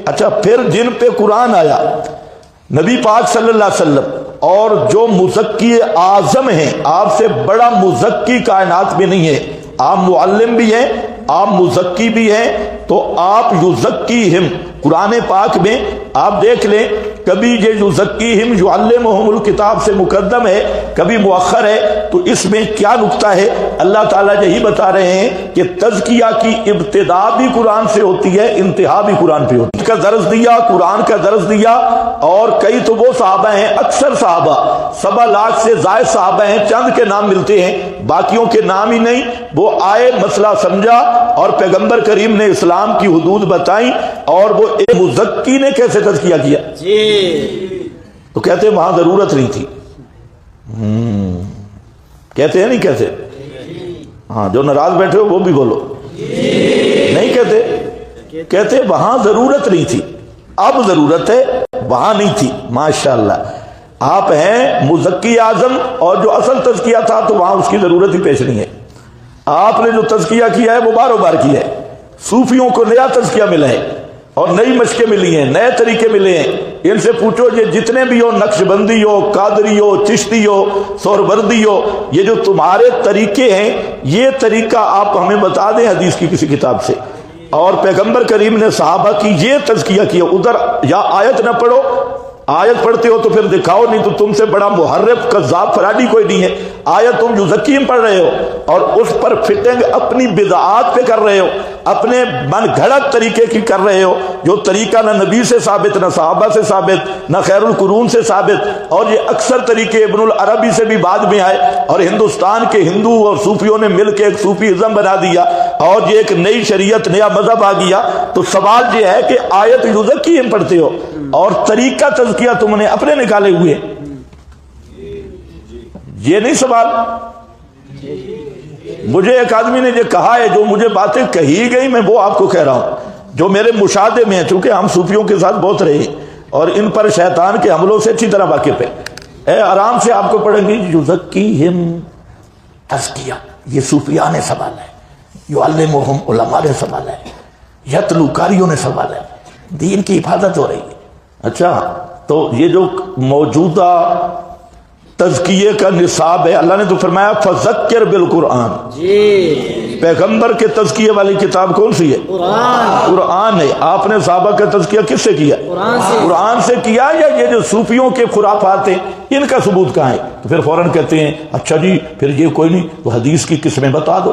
اچھا پھر جن پہ قرآن آیا نبی پاک صلی اللہ علیہ وسلم اور جو مزکی اعظم ہیں، آپ سے بڑا مزکی کائنات میں نہیں ہے، آپ معلم بھی ہیں، آپ مزکی بھی ہیں، تو آپ یزکیہم قرآن پاک میں آپ دیکھ لیں کبھی یہ یزکیہم یعلمہم الکتاب سے مقدم ہے، کبھی مؤخر ہے، تو اس میں کیا نکتہ ہے؟ اللہ تعالیٰ یہی بتا رہے ہیں کہ تزکیہ کی ابتدا بھی قرآن سے ہوتی ہے، انتہا بھی قرآن پہ ہوتی ہے۔ کا درس دیا، قرآن کا درس دیا، اور کئی تو وہ صحابہ ہیں، اکثر صحابہ 7 لاکھ سے زائد صحابہ ہیں، چند کے نام ملتے ہیں، باقیوں کے نام ہی نہیں، وہ آئے مسئلہ سمجھا اور پیغمبر کریم نے اسلام کی حدود بتائیں، اور وہ ایک مزکی نے کیسے تزکیہ کیا تو کہتے ہیں وہاں ضرورت نہیں تھی، کہتے ہیں نہیں کہتے؟ ہاں جو ناراض بیٹھے ہو وہ بھی بولو، نہیں کہتے؟ کہتے وہاں ضرورت نہیں تھی، اب ضرورت ہے، وہاں نہیں تھی۔ ماشاءاللہ آپ ہیں مزکی اعظم، اور جو اصل تزکیہ تھا تو وہاں اس کی ضرورت ہی پیش نہیں ہے۔ آپ نے جو تزکیہ کیا ہے وہ باروں بار کیا ہے، صوفیوں کو نیا تزکیہ ملا ہے اور نئی مشقیں ملی ہیں، نئے طریقے ملے ہیں۔ ان سے پوچھو یہ جتنے بھی ہو، نقش بندی ہو، قادری ہو، چشتی ہو، سہروردی ہو، یہ جو تمہارے طریقے ہیں، یہ طریقہ آپ ہمیں بتا دیں حدیث کی کسی کتاب سے، اور پیغمبر کریم نے صحابہ کی یہ تزکیہ کیا۔ ادھر یا آیت نہ پڑھو، آیت پڑھتے ہو تو پھر دکھاؤ، نہیں تو تم سے بڑا محرف کذاب فرادی کوئی نہیں ہے۔ آیت تم یزکیم پڑھ رہے ہو اور اس پر فٹنگ اپنی بدعات پہ کر رہے ہو، اپنے من گھڑت طریقے کی کر رہے ہو، جو طریقہ نہ نبی سے ثابت، نہ صحابہ سے ثابت، نہ خیر القرون سے ثابت، اور یہ اکثر طریقے ابن العربی سے بھی بعد میں آئے، اور ہندوستان کے ہندو اور صوفیوں نے مل کے ایک صوفی ازم بنا دیا، اور یہ ایک نئی شریعت، نیا مذہب آ گیا۔ تو سوال یہ ہے کہ آیت یزکیم پڑھتے ہو اور طریقہ تزکیہ تم نے اپنے نکالے ہوئے، یہ نہیں سوال۔ مجھے ایک آدمی نے یہ کہا ہے، جو مجھے باتیں کہی گئی میں وہ آپ کو کہہ رہا ہوں، جو میرے مشاہدے میں ہیں، چونکہ ہم صوفیوں کے ساتھ بہت رہے اور ان پر شیطان کے حملوں سے اچھی طرح واقف ہے۔ آرام سے آپ کو پڑھیں گے یزکیہم تزکیہ، یہ صوفیاء نے سوال ہے، یعلمہم علماء نے سوال ہے، یتلو قاریوں نے سوال ہے، دین کی حفاظت ہو رہی ہے۔ اچھا تو یہ جو موجودہ تزکیے کا نصاب ہے، اللہ نے تو فرمایا فذکر بالقرآن، پیغمبر کے تزکیے والی کتاب کون سی ہے؟ قرآن ہے۔ آپ نے صحابہ کا تزکیہ کس سے کیا؟ قرآن سے کیا، یا یہ جو صوفیوں کے خرافات ہیں ان کا ثبوت کہاں ہے؟ تو پھر فوراً کہتے ہیں اچھا جی پھر یہ کوئی نہیں، تو حدیث کی قسمیں بتا دو،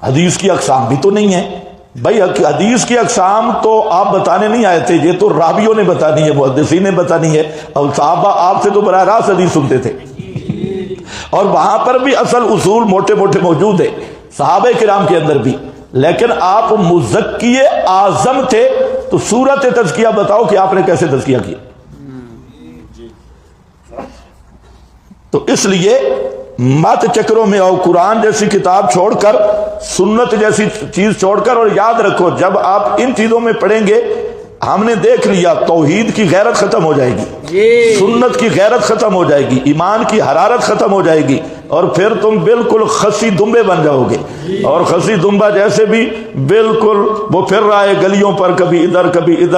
حدیث کی اقسام بھی تو نہیں ہے۔ بھائی حدیث کی اقسام تو آپ بتانے نہیں آئے تھے، یہ تو راویوں نے بتانی ہے، محدثین نے بتانی ہے، اور صحابہ آپ سے تو براہ راست حدیث سنتے تھے، اور وہاں پر بھی اصل اصول موٹے موٹے موجود ہیں صحابہ کرام کے اندر بھی، لیکن آپ مزکی اعظم تھے، تو صورت تزکیہ بتاؤ کہ آپ نے کیسے تزکیہ کیا۔ تو اس لیے مت چکروں میں آؤ، قرآن جیسی کتاب چھوڑ کر، سنت جیسی چیز چھوڑ کر، اور یاد رکھو جب آپ ان چیزوں میں پڑھیں گے، ہم نے دیکھ لیا توحید کی غیرت ختم ہو جائے گی، سنت کی غیرت ختم ہو جائے گی، ایمان کی حرارت ختم ہو جائے گی، اور پھر تم بالکل خسی دمبے بن جاؤ گے، اور خسی دمبا جیسے بھی بالکل وہ پھر رہا ہے گلیوں پر، کبھی ادھر کبھی ادھر۔